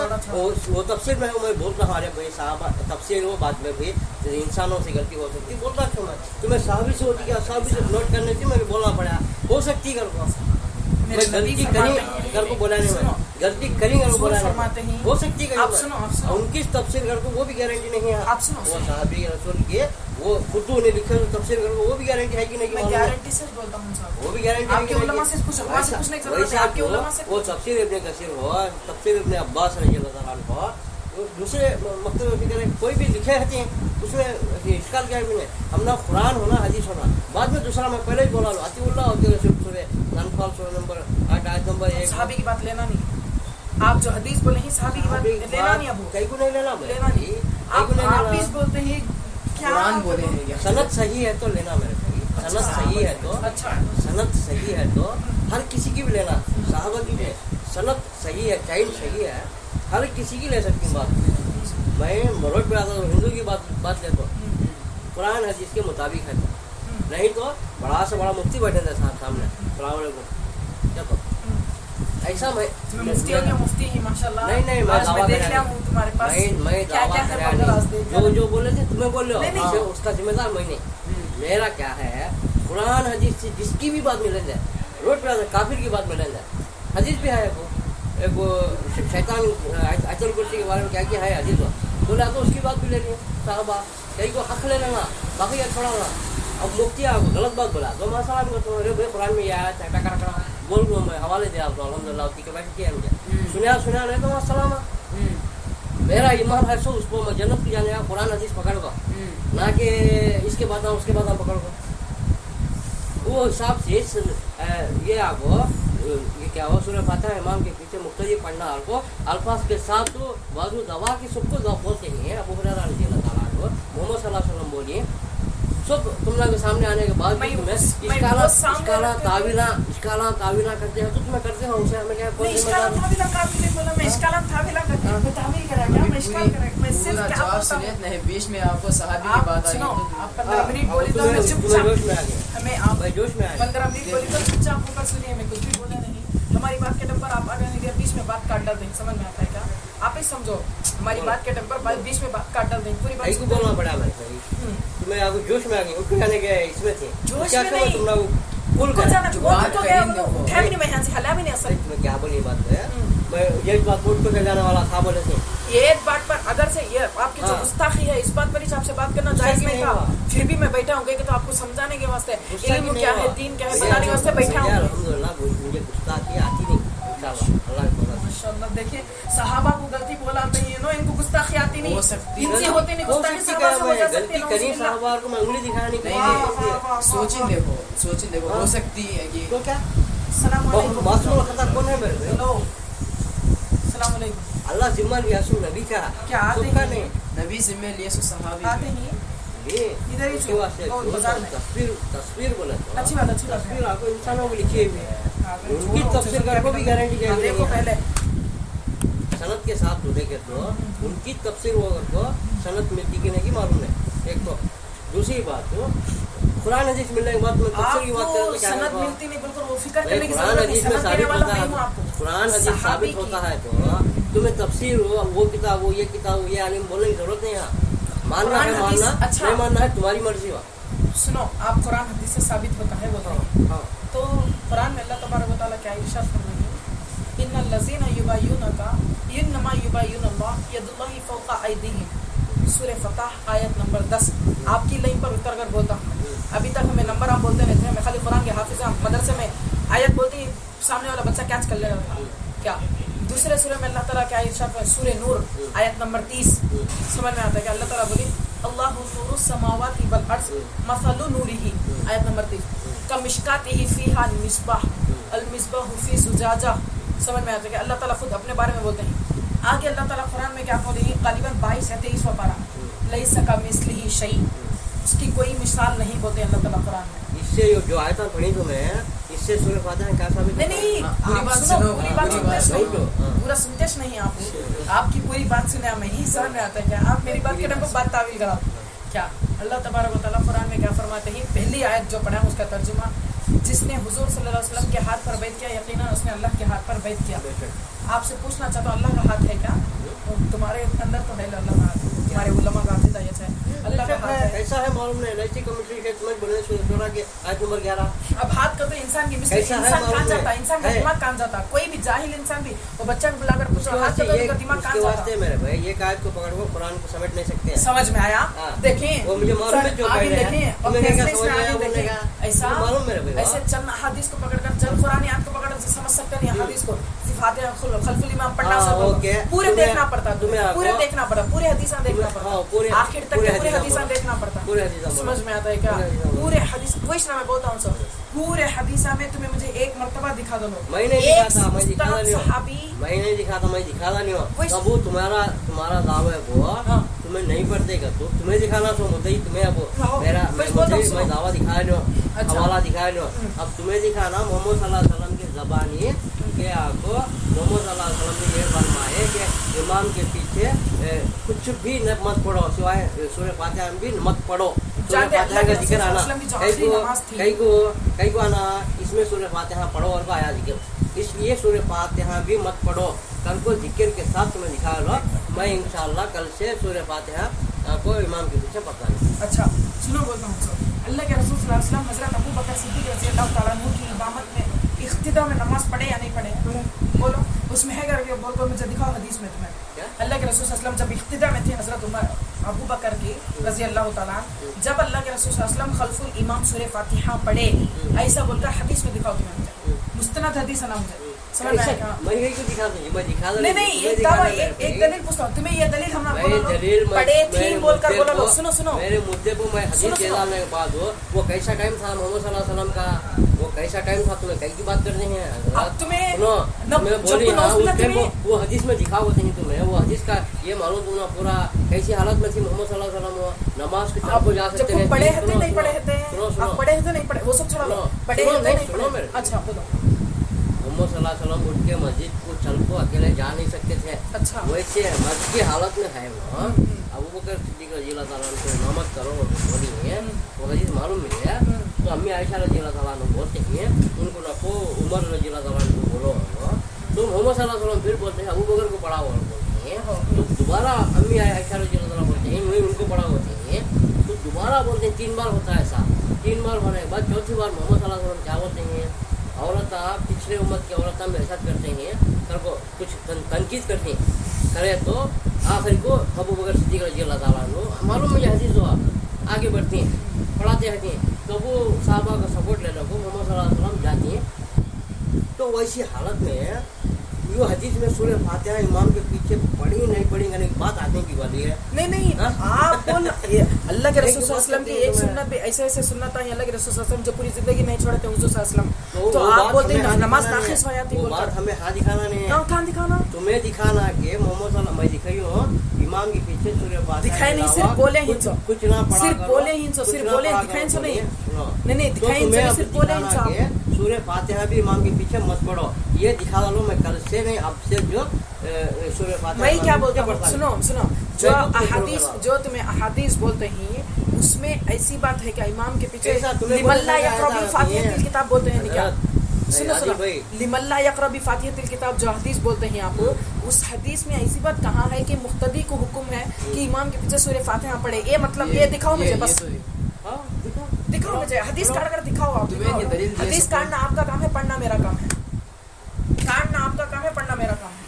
वो तफसीर में मैं बोलता हूँ, अरे भाई साहब तफसीर वो बात में भी इंसानों से गलती हो सकती है, बोलता क्यों मैं, तुम्हें साहबी से होती क्या, साहबी से नोट करने थी, मैं बोलना पड़ा, हो सकती है कर को मैं मेरे नबी गलती फरमाते करी हैं, घर को बोलाने सुनो, में, गलती करी घर को रसूल बोलाने फरमाते में, हैं, हो सकती है आप सुनो, आप सुनो। उनकी तफसीर घर को वो भी गारंटी नहीं है, आप सुनो, वो सुनो। साहबी रसूल के वो खुद ने लिखे तो तफसीर घर को वो भी गारंटी है कि नहीं कि मैं मालूम है? गारंटी से बोलता हूँ साहब, वो भी गारंटी आपके उलमा से पूछो, वहाँ से पूछने की जरूरत है, आपके उलमा से वो तफसीर इब्ने कसीर हो, तफसीर इब्ने अब्बास रज़ी अल्लाह ताला अन्हु हो, दूसरे मकतब में फिक्र है, कोई भी लिखे रहते हैं उसमें इश्काल क्या है, हमने कुरान होना हदीस होना, बाद में दूसरा मैं पहले ही बोला लो अतीउल्लाह और अनफाल सूरह नंबर 8 आयत नंबर 1 सहाबी की बात लेना नहीं, आप जो हदीस बोले हैं सहाबी की बात लेना नहीं, अब कहीं को नहीं लेना, लेना नहीं, आप इस बोलते हैं क्या कुरान बोले हैं क्या? सनद सही है तो लेना मेरे भाई, सनद सही है तो, अच्छा सनद सही है तो हर किसी की भी लेना, साहबा की भी सनद सही है, टाइम सही है, हर किसी की ले सकती हूँ बात। मैं मरोड़ पे आता हूँ, हिंदू की बात लेता हूँ, कुरान हदीस के मुताबिक है तो, नहीं तो बड़ा से बड़ा मुफ्ती बैठे थे सामने, सलाम अलैकुम, क्या तो ऐसा मैं तुम्हें मुफ्ती हो गया, मुफ्ती ही माशाल्लाह, नहीं मैं आज दावा मैं देख कर लिया हूँ तुम्हारे पास मैं क्या दावा क्या है कर बंदर आज देख लिया। जो बोले थे तुम्हें बोल रहे नहीं, हो, नहीं। उसका जिम्मेदार मैं नहीं, मेरा क्या है, कुरान हदीस से जिसकी भी बात मिले जाए, रोड पे काफिर की बात मिले जाए, हदीस भी है वो शैतान आयतुल कुर्सी के बारे में क्या क्या है हदीस बोला तो उसकी बात भी ले लिए साहबा, कहीं को हक ले लेना, बाकी या छोड़ा ना। अब मुफ्ती आपको गलत बात बोला तो मैं सलाम करता हूँ, अरे भाई कुरान में यह आया टकरा बोल दूँ, मैं हवाले दे आपको अल्हम्दुलिल्लाह उसकी कैपेसिटी है मुझे, सुना नहीं तो वहाँ सलाम, मेरा ईमान है सो उसको मैं जन्नत की जाने का कुरान हदीस पकड़ को, ना कि इसके बाद उसके बाद हम पकड़ को, वो हिसाब से ये आपको ये क्या हो सूरह फातिहा इमाम के पीछे मुख्तलिफ पढ़ना आपको अल्फाज के साथ तो बाजू दवा की सबको दवा बोलते नहीं है, अबू हुरैरा रज़ी अल्लाह ताला अन्हु मोहम्मद सल्लल्लाहु अलैहि वसल्लम बोलिए सब तुम लोग के सामने आने के बाद भी तुम्हें इश्काला तावीला करते हो तो तुम्हें करते हो, उसे हमें क्या कोई पूरा जवाब सुनिए नहीं, बीच में आपको सहाबी की बात आई आप 15 मिनट बोली तो मैं चुपचाप, जोश में आ गया, हमें आप भाई जोश में आ गया, 15 मिनट बोली तो चुपचाप होकर सुनिए, मैं कुछ भी बोला नहीं, हमारी बात के टप्पर आप आगे नहीं दिया, बीच में बात काट डालते हैं, समझ में आता है क्या, आप ही समझो, हमारी बात के टप्पर बीच में बात काट डालते हैं, पूरी भाई को बात बोलना पड़ा मेरे भाई, तुम्हें आपको जोश में आ गई, उठ जाने के इसमें थे, जोश क्या में करो नहीं। तुम लोग भूल को गए, जाना जो बोल बात तो करी गया, नहीं वो। उठा भी नहीं, मैं यहाँ से हला भी नहीं अरे असर, तुम्हें क्या बोली बात है, मैं ये बात बोल को जाने वाला था बोले थे, ये एक बात पर अगर से ये आपकी जो हाँ। गुस्ताखी है इस बात पर ही आपसे बात करना जायज गुस्ताखी नहीं नहीं था, हुआ। फिर भी मैं बैठा हूँ कि तो आपको समझाने के वास्ते गुस्ताखी इल्म नहीं क्या हुआ। है, दीन क्या है मुझे बताने के वास्ते बैठा हूँ। अल्हम्दुलिल्लाह मुझे गुस्ताखी आती नहीं, इंशाअल्लाह अल्लाह की मदद से। माशाअल्लाह, देखिए सहाबा को गलती बोला नहीं है, नो इनको गुस्ताखी आती नहीं, हो सकती है। इनसे होती नहीं हो गुस्ताखी, सकती सहाबा है, से हो मैं जा सकती गलती है, करी नौजुबिल्लाह। साहबा को मैं उंगली दिखानी नहीं, नहीं नहीं। सोचिए देखो हो सकती है कि तो क्या सलाम अलैकुम। मासूम खता कौन है मेरे भाई, हेलो सलाम अलैकुम। अल्लाह जिम्मा लिया सुन नबी का क्या आते सबका हैं? नहीं नबी जिम्मे लिए सो सहाबी आते ही ये इधर ही उसके छो, वास्ते और बाजार में। तस्वीर बोले तो अच्छी बात है। तस्वीर आपको इंसानों को लिखी हुई है, हाँ, फिर उनकी छोड़ो, तफसीर फिर कर को भी गारंटी हाँ, चाहिए देखो पहले सनत के साथ देखे तो उनकी तफसीर वो को सनत मिलती कि नहीं मालूम है, एक तो दूसरी बात तो कुरान हदीस मिलने के बाद में तफसीर की बात करें आपको तो क्या सनद होगा? मिलती नहीं, बिल्कुल वो फिक्र नहीं, करने की कुरान जरूरत नहीं, हदीस में सनद देने साबित वाला होता मैं हूँ है, आपको। कुरान हदीस सहाबी साबित की- होता है तो तुम्हें तफसीर वो किताब हो ये किताब हो ये आलिम बोलने की जरूरत नहीं है, मानना कुरान है हदीस- मानना अच्छा। नहीं मानना है तुम्हारी मर्जी हो। सुनो, आप कुरान हदीस से साबित होता है बोल रहे हैं, हाँ तो कुरान में अल्लाह तबारक व तआला क्या इरशाद फरमाते हैं, इन्नल लज़ीना युबाय्यूनका इन्नमा युबाय्यूनल्लाह यदुल्लाहि फौqa अयदीहिम, सूरह फतह आयत नंबर 10। आपकी लाइन पर उतर कर बोलता हूँ, अभी तक हमें नंबर आप बोलते नहीं थे, मैं खाली कुरान के हाफिज हूँ, मदरसे में आयत बोलती ही सामने वाला बच्चा कैच कर लेगा था क्या। दूसरे सूरह में अल्लाह ताला क्या इरशाद फरमाते हैं, सूरह नूर आयत नंबर 30, समझ में आता है कि अल्लाह ताला बोली अल्लाहु नूरुस समावाति वल अर्ज़ मसलु नूरिही, आयत नंबर 30, कमिश्कातिही फीहा मिस्बाह अल मिस्बाहु फी ज़ुजाजा। समझ में आता है कि अल्लाह ताला खुद अपने बारे में बोलते हैं। आगे अल्लाह ताला कुरान में क्या बोले हैं, क़रीबन 22 या 23वां पारा, लैसा कमिस्लिही शै, उसकी कोई मिसाल नहीं बोलते अल्लाह ताला कुरान में। इस इससे जो आयता पढ़ी तुम्हें, इससे सूरह फातिहा क्या साबित नहीं नहीं, पूरी आप बात सुनो, सुनो, पूरी बात पूरी सुनते बात नहीं, सुनो। पूरा सुनते नहीं आप। आपकी पूरी बात सुने हमें ही समझ में आता है क्या आप मेरी बात के नाम पर बात तावील करा क्या। अल्लाह तबारक व तआला कुरान में क्या फरमाते हैं, पहली आयत जो पढ़ा उसका तर्जुमा, जिसने हुजूर सल्लल्लाहु अलैहि वसल्लम के हाथ पर बैठ किया यकीनन उसने अल्लाह के हाथ पर बैठ किया। आपसे पूछना चाहता हूँ, अल्लाह का हाथ है क्या? तुम्हारे अंदर तो है अल्लाह का हाथ, तुम्हारे उलमा का अकीदा ये है अल्लाह का हाथ है। कैसा है मालूम नहीं, एलआईसी कमेटी के तुम्हें बोले सूरह के आयत नंबर 11। अब हाथ का तो इंसान की मिस्टेक, कैसा है इंसान मालूम कहाँ जाता है, है? इंसान का है। दिमाग कहाँ जाता है, कोई भी जाहिल इंसान भी वो बच्चा को बुलाकर पूछो हाथ का तो उसका दिमाग कहाँ उसके जाता वास्ते मेरे भाई ये आयत को पकड़ को कुरान को समेट नहीं सकते हैं। समझ में आया? हाँ। देखें वो मुझे मालूम है जो आगे पढ़ रहे हैं। देखें, तुम्हें क्या अपने समझ में आया आगे बोलने देखें, का? ऐसा मुझे मालूम मेरे भाई, ऐसे चंद हदीस को पकड़कर चंद कुरानी आयत को पकड़ समझ सकते नहीं, हदीस को फातिहा खल्फुल इमाम पढ़ना हाँ, सब ओके। पूरे तुम्हें- देखना पड़ता, तुम्हें पूरे आपको- देखना पड़ता, पूरे हदीसा देखना हाँ, पड़ता, पूरे- आखिर तक पूरे के पूरे हदीसा हदीसा बोलो। देखना पड़ता। पूरे हदीसा बोलो। समझ में आता है क्या? पूरे हदीसा बोलो। पूरे हदीस वही मैं बोलता हूँ सर, पूरे हदीसा में तुम्हें मुझे एक मर्तबा दिखा दो। मैं नहीं एक दिखाता, मैं दिखाता नहीं हूँ। सहाबी मैं नहीं दिखाता, मैं दिखाता नहीं हूँ। वही- अब वो तुम्हारा दावा है वो हाँ। तुम्हें नहीं पड़तेगा तो तुम्हें दिखाना तो मुझे ही तुम्हें अब हाँ, मेरा वही बोलता हूँ, मैं सुनो। दावा दिखा रही हूँ, अच्छा। हवाला दिखा रही हूँ। अब तुम्हें दिखाना मोहम्मद सल्लल्लाहु अलैहि वसल्लम की ज़बानी के आपको मोहम्मद सल्लल्लाहु अलैहि वसल्लम ने ये फरमाए कि इमाम के पीछे कुछ भी न मत पढ़ो सिवाय सूरह फातिहा में भी मत पढ़ो। सूरह जानते फातिहा का अल्लाह के जिक्र रसूल आना सल्लल्लाहु अलैहि वसल्लम की जो आखिरी नमाज थी। कई को आना इसमें सूरह फातिहा पढ़ो और आया जिक्र, इसलिए सूरह फातिहा भी मत पढ़ो। कल को जिक्र के साथ तुम्हें दिखा लो, मैं इंशाल्लाह कल से सूरह फातिहा को इमाम के पीछे पढ़ता हूँ। अच्छा सुनो बोलता हूँ सर, अल्लाह के रसूल सल्लल्लाहु अलैहि वसल्लम हजरत अबू बकर सिद्दीक रज़ी अल्लाह तआला अन्हु की इमामत में इख्तिदा में नमाज पढ़े या नहीं पढ़े? बोलो उसमें है करके बोल को मुझे दिखाओ हदीस में तुम्हें। क्या? अल्लाह के रसूल सल्लल्लाहु अलैहि वसल्लम जब इख्तिदा में थे हजरत उमर अबू बकर की रज़ी अल्लाह तआला, जब अल्लाह के रसूल सल्लल्लाहु अलैहि वसल्लम खल्फुल इमाम सूरह फातिहा पढ़े, ऐसा बोलकर हदीस में दिखाओ तुम्हें मुझे, मुस्तनद हदीस है ना मुझे समझ में आएगा? मैं यही क्यों दिखाता हूँ, मैं दिखा नहीं एक दावा एक दलील पूछता हूँ तुम्हें, ये दलील हम बोलो पढ़े थी बोलकर बोलो लो। सुनो सुनो मेरे मुद्दे को मैं हदीस सुनो, दे सुनो। डालने के बाद वो कैसा टाइम था मोहम्मद सल्लल्लाहु अलैहि वसल्लम का, वो कैसा टाइम था, तुम्हें कई की बात करनी है? अब तुम्हें सुनो, तुम्हें बोली जब हाँ, तुम उस टाइम तुम्हें वो हदीस में दिखाओ नहीं तुम्हें, वो हदीस का ये मालूम तुमने पूरा कैसी हालत में थी मोहम्मद सल्लल्लाहु अलैहि वसल्लम, नमाज के तरफ जा जब सकते तुम हैं। पढ़े सुनो, होते नहीं सुनो, पढ़े होते सुनो, सुनो। आप पढ़े होते नहीं पढ़े, वो सब छोड़ो, सुनो, पढ़े सुनो, होते नहीं सुनो पढ़े। मेरे। अच्छा बोलो। मोहम्मद सल्लल्लाहु अलैहि वसल्लम उठ के मस्जिद को चल को अकेले जा नहीं सकते थे, अच्छा वैसे मस्जिद की हालत में है वो। अबू बकर सिद्दीक रज़ी अल्लाह तआला अन्हु को इमामत करो और बोली है, वो हदीस मालूम मिली है। तो अम्मी आयशा रज़ी अल्लाह तआला अन्हु बोलते हैं उनको रखो, उमर रज़ी अल्लाह तआला अन्हु को बोलो। तो मोहम्मद सल्लल्लाहु अलैहि वसल्लम फिर बोलते हैं अबू बकर को पढ़ाओ और बोलते हैं, तो दोबारा अम्मी आयशा रज़ी अल्लाह तआला बोलते हैं वही उनको पढ़ाओ होते हैं, तो दोबारा बोलते हैं 3 बार होता है ऐसा। 3 बार होने के बाद चौथी बार मोहम्मद सल्लल्लाहु अलैहि वसल्लम क्या बोलते हैं, औरत पिछले उम्मत की औरत में ऐसा करते हैं, सर को कुछ तनकीद करते हैं करे तो आखिर को अबू बकर सिद्दीक रज़ी अल्लाह तआला अन्हु मालूम मुझे हदीस हुआ आगे बढ़ती हैं पढ़ाते रहते हैं, तो वो साहबा का सपोर्ट लेने को मोहम्मद सल्लल्लाहु अलैहि वसल्लम जाती हैं। तो वैसी हालत में यो हदीस में सूरह फातिहा इमाम के पीछे पढ़ी नहीं पढ़ी करने की बात आने की वाली है। नहीं आप बोल ये अल्लाह के रसूल सल्लल्लाहु अलैहि वसल्लम की एक तुम्हें- सुन्नत भी ऐसे सुन्नत है अल्लाह के रसूल सल्लल्लाहु अलैहि वसल्लम जो पूरी जिंदगी नहीं छोड़े थे हुजूर सल्लल्लाहु अलैहि वसल्लम, तो वो आप बात बोलते हमें हैं हाँ नमाज दिखाना नाखिस हो नहीं है। जाती वो बात बोलकर, हमें हाँ दिखाना नहीं है, कहाँ दिखाना? तुम्हें दिखाना कि मोहम्मद सल्लल्लाहु मैं दिखाई हूँ इमाम के पीछे सूरह फातिहा दिखाए के नहीं, अलावा सिर्फ बोले ही कुछ- तो। कुछ ना पढ़ा सिर्फ करो, बोले ही तो, कुछ सिर्फ ना बोले पढ़ा दिखाए करो, तो नहीं। सुनो। नहीं तो दिखाए तुम्हें तो अब सिर्फ बोले ही दिखाना तो। कि सूरह फातिहा भी इमाम के पीछे मत पढ़ो, ये दिखा डालो। मैं कल से नहीं अब से जो सूरह फातिहा मैं क्या इमाम के बोलता पीछे हूँ, पढ़ता सुनो हूँ। सुनो, जो मैं खुद से अहादीस शुरू जो तुम्हें अहादीस बोलते हैं उसमें ऐसी बात है क्या इमाम के पीछे ऐसा तुम्हें लिमल्ला बोलने का यक़रा ऐसा बिल फातिहतिल नहीं है। किताब बोलते हैं क्या? सुनो आदिल सुनो, भाई। लिमल्ला यक़रा बिल फातिहतिल किताब जो हदीस बोलते हैं आप, उस हदीस में ऐसी बात कहाँ है कि मुक्तदी को हुक्म है कि इमाम के पीछे सूरह फातिहा पढ़े, ये मतलब ये दिखाओ मुझे बस, तो है। हाँ, दिखाओ। दिखाओ मुझे हदीस काट कर दिखाओ आप, तुम्हें ये दलील दिखाओ। दे हदीस सकते हैं। काटना आपका काम है, पढ़ना मेरा काम है। काटना आपका काम है, पढ़ना मेरा काम है।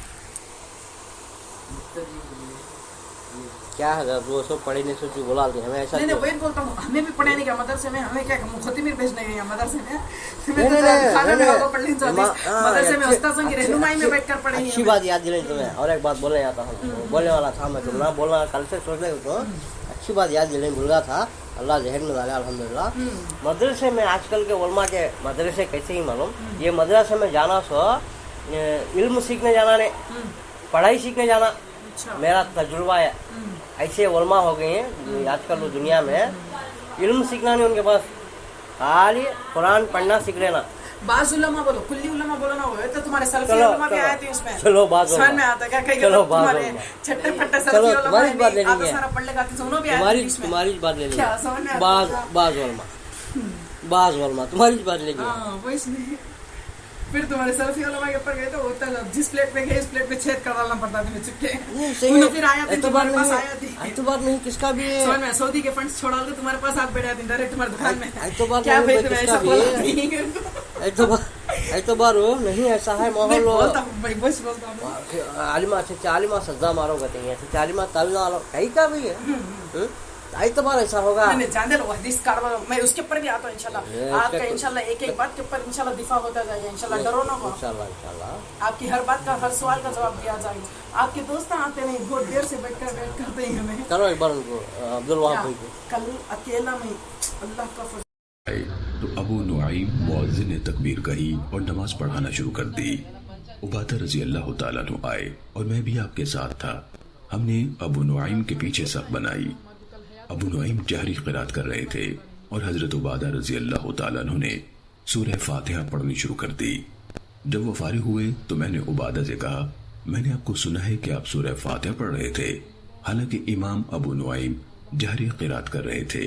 क्या है वो सब पढ़े नहीं सोच बोला हमें ऐसा नहीं क्यों? वही बोलता हूँ, हमें भी पढ़ाने क्या मदरसे में, हमें क्या मुखतिमिर भेजने गए हैं मदरसे में, नहीं, नहीं, खाने में नहीं, होगा पढ़ लीजिए मदरसे में उस्ताद की रहनुमाई में बैठकर पढ़े अच्छी बात याद दिलाई तुम्हें। और एक बात बोलने जाता हूँ, बोलने वाला था मैं, तुम ना बोलना कल से सोच रहे हो तो अच्छी बात याद दिलाई भूल गया था, अल्लाह जहन में डाला अल्हम्दुलिल्लाह। मदरसे में आजकल के उलमा के मदरसे कैसे ही मालूम, ये मदरसे में जाना सो इल्म सीखने जाना नहीं, पढ़ाई सीखने जाना। मेरा तजुर्बा है, ऐसे उलमा हो गए हैं आजकल वो दुनिया में, इल्म सीखना नहीं उनके पास, खाली कुरान पढ़ना सीख लेना। बाज उलमा बोलो, कुल्ली उलमा बोलो ना, वो तो तुम्हारे सलफी चलो, उलमा भी चलो, आए थे उसमें। चलो बाज समझ में आता क्या? कहीं चलो बाज तुम्हारे उलमा। छट्टे फट्टे चलो, सलफी उलमा तुम्हारी बात नहीं, लेनी आप तो है। सारा पढ़ लेगा, दोनों भी आए थे तुम्हारी इसमें। तुम्हारी बात लेनी क्या है। समझ में आता बाज क्या? बाज उलमा, बाज उलमा तुम्हारी बात लेनी है। हाँ वो इसलिए फिर तुम्हारे सलफी उलमा के ऊपर गए तो होता था, जिस प्लेट पे गए इस प्लेट पे छेद कर डालना पड़ता था चिपके। नहीं, सही उन्हें है। फिर आया थी तुम्हारे पास आया थी। एतबार नहीं किसका भी है। समझ में, सऊदी के फंड्स छोड़ा के तुम्हारे पास आप बैठे थे डायरेक्ट तुम्हारे दुकान में। एतबार क्या नहीं भाई भाई, तुम्हें किसका ऐसा भी बोला? है। एतबार हो नहीं, ऐसा है नहीं माहौल। बोलता हूँ भाई, बस बोलता हूँ। आलिमा से चालिमा सज्जा मारो कहते हैं, चालिमा तावीज़ आलो कहीं का भी है। एतबार ऐसा होगा। नहीं जान दे लो हदीस कारवा, मैं उसके ऊपर भी आता हूँ इंशाल्लाह। आपका इंशाल्लाह एक एक बात के ऊपर इंशाल्लाह दिफा होता जाएगा इंशाल्लाह, डरो ना को। इंशाल्लाह इंशाल्लाह आपकी हर बात का, हर सवाल का जवाब दिया जाएगा। आपके दोस्त आते नहीं, बहुत देर से बैठ करते हैं हमें। करो एक बार उनको अब्दुल वहाब भाई को। कल अकेला में अल्लाह का तो अबू नुआइम मुअज्जिन ने तकबीर कही और नमाज पढ़ाना शुरू कर दी। उबादा रजी अल्लाह तआला अन्हु आए और मैं भी आपके साथ था। हमने अबू नुआइम के पीछे सफ बनाई। अबू नुआइम जहरी क़िरात कर रहे थे और हजरत उबादा रजी अल्लाह तआला अन्हु ने सूरह फातिहा पढ़नी शुरू कर दी। जब वो फारिग हुए तो मैंने उबादा से कहा, मैंने आपको सुना है कि आप सूरह फातिहा पढ़ रहे थे, हालांकि इमाम अबू नुआइम जहरी क़िरात कर रहे थे।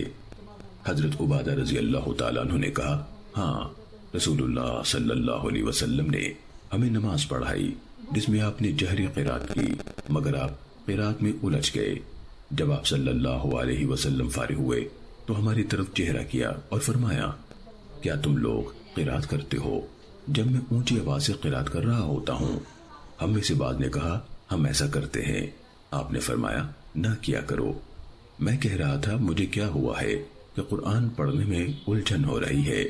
हजरत उबादा रजी अल्लाह तआला अन्हु ने कहा, हाँ, रसूलुल्लाह सल्लल्लाहु अलैहि वसल्लम ने हमें नमाज पढ़ाई जिसमें आपने जहरी क़िरात की, मगर आप क़िरात में उलझ गए। जब आप सल्लल्लाहु अलैहि वसल्लम फारिग हुए तो हमारी तरफ चेहरा किया और फरमाया, क्या तुम लोग क़िरात करते हो जब मैं ऊंची आवाज से क़िरात कर रहा होता हूँ? हम में से बाद ने कहा, हम ऐसा करते हैं। आपने फरमाया, ना किया करो। मैं कह रहा था, मुझे क्या हुआ है कि कुरान पढ़ने में उलझन हो रही है।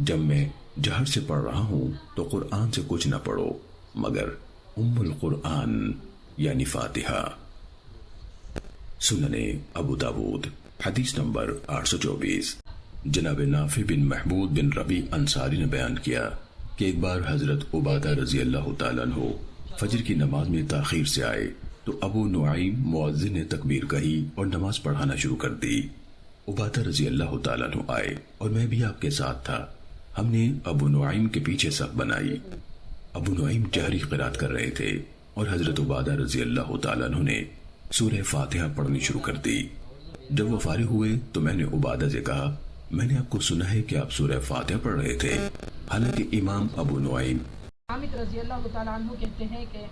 जब मैं जहर से पढ़ रहा हूँ तो कुरान से कुछ न पढ़ो मगर उम्मुल कुरान यानी फातिहा। सुनने अबू दाऊद हदीस नंबर 824। जनाब नाफी बिन महमूद बिन रबी अंसारी ने बयान किया कि एक बार हजरत उबादा रजी अल्लाह तआला अन्हु फजर की नमाज में ताखीर से आए तो अबू नुआइम मुअज्जिन ने तकबीर कही और नमाज पढ़ाना शुरू कर दी। उबादा रजी अल्लाह तआला अन्हु आए और मैं भी आपके साथ था। हमने अबू नुआइम के पीछे सफ बनाई। अबू नुआइम जहरी क़िरात कर रहे थे और हजरत उबादा रजी अल्लाह तआला अन्हु ने सूरह फातिहा पढ़नी शुरू कर दी। जब वो फारिग हुए तो मैंने उबादा से कहा, मैंने आपको सुना है कि आप सूरह फातिहा पढ़ रहे थे, हालांकि इमाम अबू नुआइम हामिद रजी अल्लाह तआला अन्हु कहते हैं कि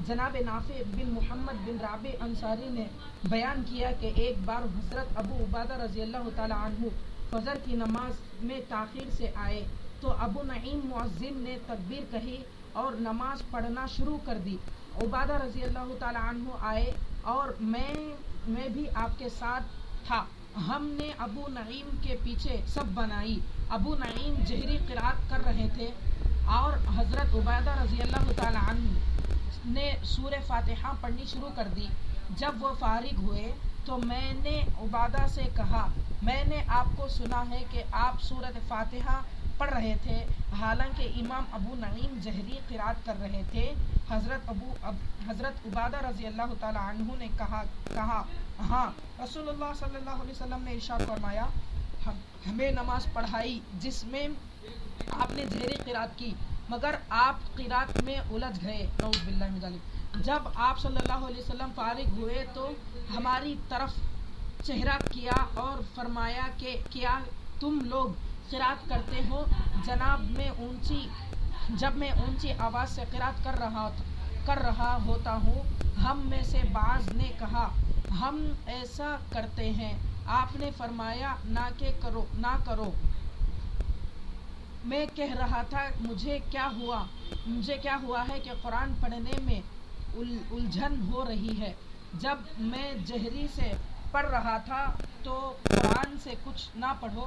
जनाब नाफे बिन मोहम्मद बिन राबी अंसारी ने बयान किया कि एक बार हजरत अबू उबादा रजी अल्लाह तआला अन्हु फजर की नमाज में ताखीर से आए तो अबू नईम मुअज्जिन ने तकबीर कही और नमाज पढ़ना शुरू कर दी। उबादा रजी अल्लाह तआला अन्हु आए और मैं भी आपके साथ था। हमने अबू नईम के पीछे सब बनाई। अबू नईम जहरी क़िरात कर रहे थे और हजरत उबादा रजी अल्लाह तआला अन्हु ने सूरह फातिहा पढ़नी शुरू कर दी। जब वो फारिग हुए तो मैंने उबादा से कहा, मैंने आपको सुना है कि आप सूरह फातिहा पढ़ रहे थे, हालांकि इमाम अबू नईम जहरी क़िरात कर रहे थे। हजरत उबादा रजी अल्लाह तआला अन्हु ने कहा हाँ, रसूलुल्लाह सल्लल्लाहु अलैहि वसल्लम ने इरशाद फरमाया, हमें नमाज पढ़ाई जिसमें आपने जहरी क़िरात की, मगर आप क़िरात में उलझ गए। नऊज़ बिल्लाहि मिन ज़ालिक। जब आप सल्लल्लाहु अलैहि वसल्लम फारिग हुए तो हमारी तरफ चेहरा किया और फरमाया कि क्या तुम लोग क़िरात करते हो? जब मैं ऊंची आवाज़ से क़िरात कर रहा होता हूँ। हम में से बाज़ ने कहा, हम ऐसा करते हैं। आपने फरमाया, ना करो। मैं कह रहा था, मुझे क्या हुआ है कि कुरान पढ़ने में उलझन हो रही है। जब मैं जहरी से पढ़ रहा था तो कुरान से कुछ ना पढ़ो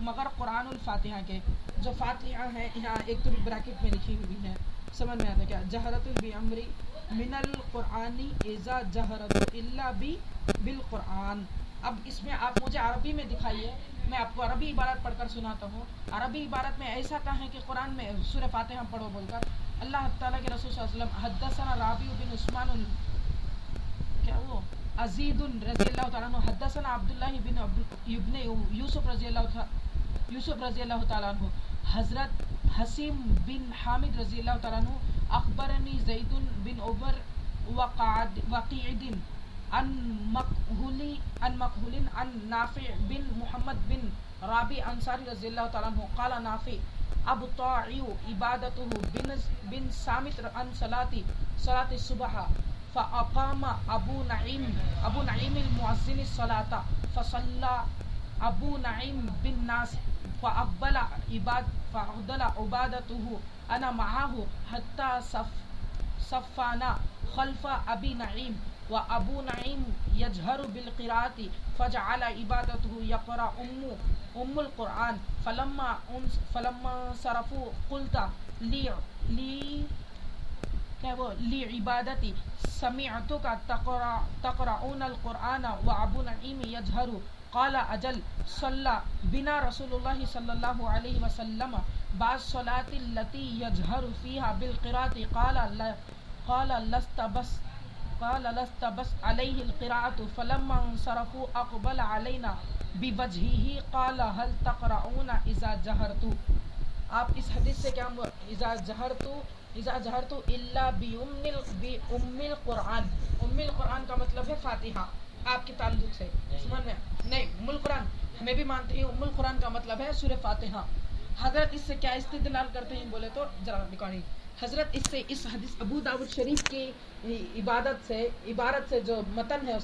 मगर कुरानुल फातिहा के जो फातिहा है, यहाँ एक तो ब्रैकेट में लिखी हुई है, समझ में आता क्या? जहरतुल बि अम्री मिनल कुरानी इज़ा जहरतु इल्ला बिल कुरान। अब इसमें आप मुझे अरबी में दिखाइए, मैं आपको अरबी इबारत पढ़कर सुनाता हूँ। अरबी इबारत में ऐसा कहा है कि कुरान में सूरह फातिहा पढ़ो बोलकर। अल्लाह ताला के रसूल सल्लल्लाहु अलैहि वसल्लम हद्दसना राबी बिन उस्मान क्या वो अजीद रज़ियल्लाहु ताला अन्हु हदसना अब्दुल्लाह इब्न यूसुफ रज़ियल्लाहु ताला अन्हु हज़रत हसीम बिन हामिद रज़ियल्लाहु ताला अन्हु अखबरनी ज़ैद बिन उमर वक़ीदिन अन मकहुलिन अन नाफि बिन मुहम्मद बिन राबी अंसारी रज़ियल्लाहु ताला अन्हु क़ाला नाफि अबताउ इबादतुहु बिन सामित अन सलाती सुबह फ़अक़ाम अबू नईम मुअज़्ज़िन सलाता फ़सल्ला अबू नईम बिन नास फ़अक़बल इबादतुहु अना मअहु हत्ता सफ़ाना खल्फ़ अबी नईम व अबू नईम यजहरु बिल क़िराअति फ़जअल इबादतुहु यक़रा उम्मुल क़ुरआन फलम्मा सरफ़ू क़ुल्त ली इबादती समिअतुका तक़रऊनल क़ुरआन व अबू नईम यजहरु क़ाल अजल सल्ला बिना रसूलुल्लाह सल्लल्लाहु अलैहि वसल्लम बाज़ सलाति लती यजहरु फ़ीहा बिल क़िराअति क़ाल लस्त बस अलैहि क़िराअतु फलम्मा सरफ़ू अक़बल अलैना बिवजहिही क़ाल हल तक़रऊना इज़ा जहरतु। आप इस हदीस से क्या इज़ा जहरतु इल्ला बि उम्मिल क़ुरआन। उम्मिल क़ुरआन का मतलब है फातिहा। आपके ताल्लुक से समझ में नहीं, उम्मुल क़ुरआन हमें भी मानते हैं, उम्मुल क़ुरआन का मतलब है सूरह फातिहा। हज़रत इससे क्या इस्तिदलाल करते हैं बोले तो जरा रिकॉर्डिंग। हज़रत इससे इस हदीस अबू दाऊद शरीफ की इबारत से जो मतन है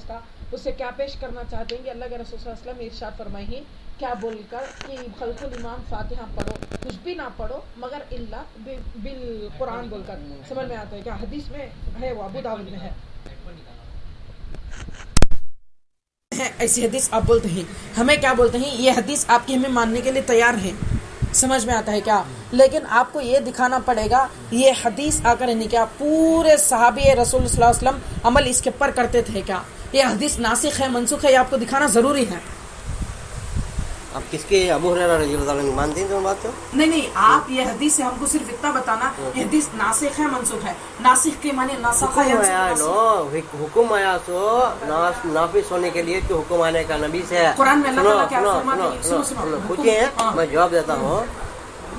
उससे क्या पेश करना चाहते हैं कि अल्लाह के रसूल सल्लल्लाहु अलैहि वसल्लम इरशाद फरमाई क्या बोलकर कि खल्कुल इमाम फातिहा पढ़ो, कुछ भी ना पढ़ो मगर इल्ला बिल कुरान बोलकर। समझ में आता है क्या? हदीस में है, वो अबू दाऊद में है ऐसी हदीस आप बोलते हैं। हमें क्या बोलते हैं, ये हदीस आपकी हमें मानने के लिए तैयार है। समझ में आता है क्या? लेकिन आपको ये दिखाना पड़ेगा ये हदीस आकर यानी क्या पूरे सहाबी रसूल सल्लल्लाहु अलैहि वसल्लम अमल इसके ऊपर करते थे क्या? ये हदीस नासिख है मनसूख है, ये आपको दिखाना जरूरी है। आप किसके अबू हुरैरा रज़ियल्लाहु अन्हु मानते हैं तुम बात तो? नहीं, आप ये हदीस से हमको सिर्फ इतना बताना ये हदीस नासिख है मनसूख है। नासिख के माने नासख है, हुक्म आया तो नाफिस होने के लिए तो हुक्म आने का नबी से है। कुरान में अल्लाह ताला क्या फरमाते हैं? सुनो पूछिए, मैं जवाब देता हूँ।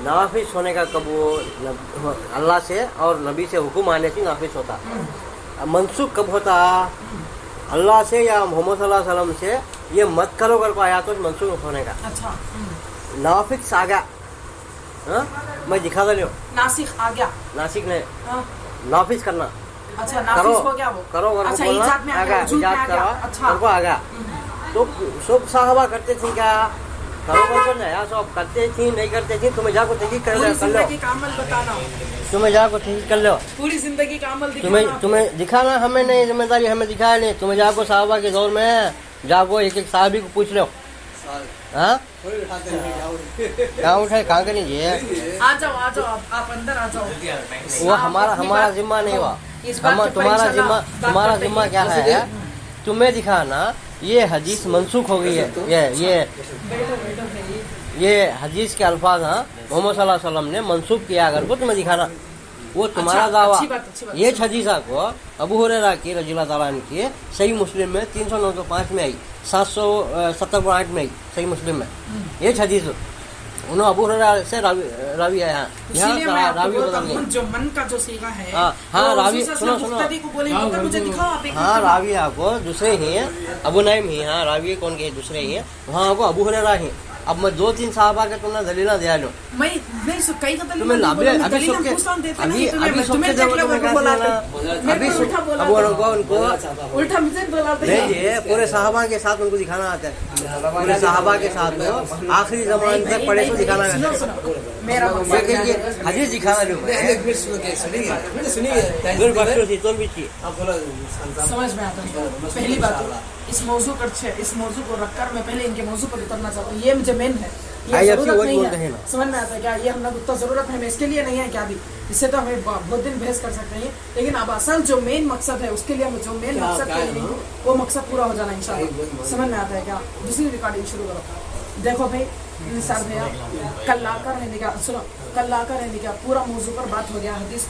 नाफिस होने का कब अल्लाह से और नबी से हुक्म आने से नाफिस होता। मनसूख कब होता? अल्लाह से या मोहम्मद सल्लल्लाहु अलैहि वसल्लम से ये मत करो कर को आया तो मनसूख होने का। अच्छा, नाफिस आ गया, मैं दिखा दे रहा हूँ। नासिख आ गया, नासिक नहीं, नाफिस करना। अच्छा, नाफिस हो गया वो। करो अच्छा, इजाद में आ गया, इजाद करो, अच्छा उनको आ गया। तो सब साहबा करते थे क्या? करो नया सब करते थी, नहीं करते थी। तुम्हें जाको तहकीक कर लो, जिंदगी का अमल बताना, तुम्हें जाको तहकीक कर लो, पूरी जिंदगी का अमल तुम्हें दिखाना। हमें नहीं, जिम्मेदारी हमें दिखाया नहीं। तुम्हें जाको साहबा के दौर में जाको एक एक साहबी को पूछ लो। हाँ, कहाँ उठाए, कहाँ के नहीं जी? आ जाओ आप अंदर आ जाओ। वो हमारा जिम्मा नहीं हुआ। तुम्हारा जिम्मा क्या है? तुम्हें दिखाना ये हदीस मनसूख हो गई है। ये हदीस के अल्फाज मोहम्मद सल्लल्लाहु अलैहि वसल्लम ने मनसूख किया अगर को तुम्हें दिखाना, वो तुम्हारा दावा। ये हदीसा को अबू हुरैरा की रज़ियल्लाहु ताला अन्हु की सही मुस्लिम में 309-5 में आई, 770-8 में आई सही मुस्लिम में। ये हदीस उन्होंने अबू हुरैरा से रावी है। यहाँ रावी बदल गए। जो मन का जो सीगा है, हाँ रावी, सुनो हाँ रावी आपको दूसरे ही हैं, अबू नईम ही। हाँ रावी कौन के दूसरे ही हैं, वहाँ आपको अबू हुरैरा ही। अब मैं 2-3 साहबा के तुमने दलीला दिया लो, मैं नहीं कई का तुम्हें अभी उनको उल्टा मुझे बोलाते हैं। नहीं, पूरे साहबा के साथ उनको दिखाना आता है। पूरे साहबा के साथ आखिरी जमाने तक पढ़े तो दिखाना है। मेरा हदीस दिखाना जो समझ में आता है। पहली बात इस मौजू को रखकर मैं पहले इनके मौजू पर उतरना चाहता हूँ। ये मुझे मेन है, ये जरूरत नहीं है। समझ में आता है क्या? ये हम लोग उतना जरूरत है, हमें इसके लिए नहीं है क्या भी, इससे तो हमें बहुत दिन बहस कर सकते हैं। लेकिन अब असल जो मेन मकसद है उसके लिए जो मेन मकसद के लिए वो मकसद पूरा हो जाना इंशाल्लाह। समझ में आता है क्या? दूसरी रिकॉर्डिंग शुरू करो। देखो भाई निसार भैया, कल आकर रहने का पूरा मौजू पर बात हो गया। हदीस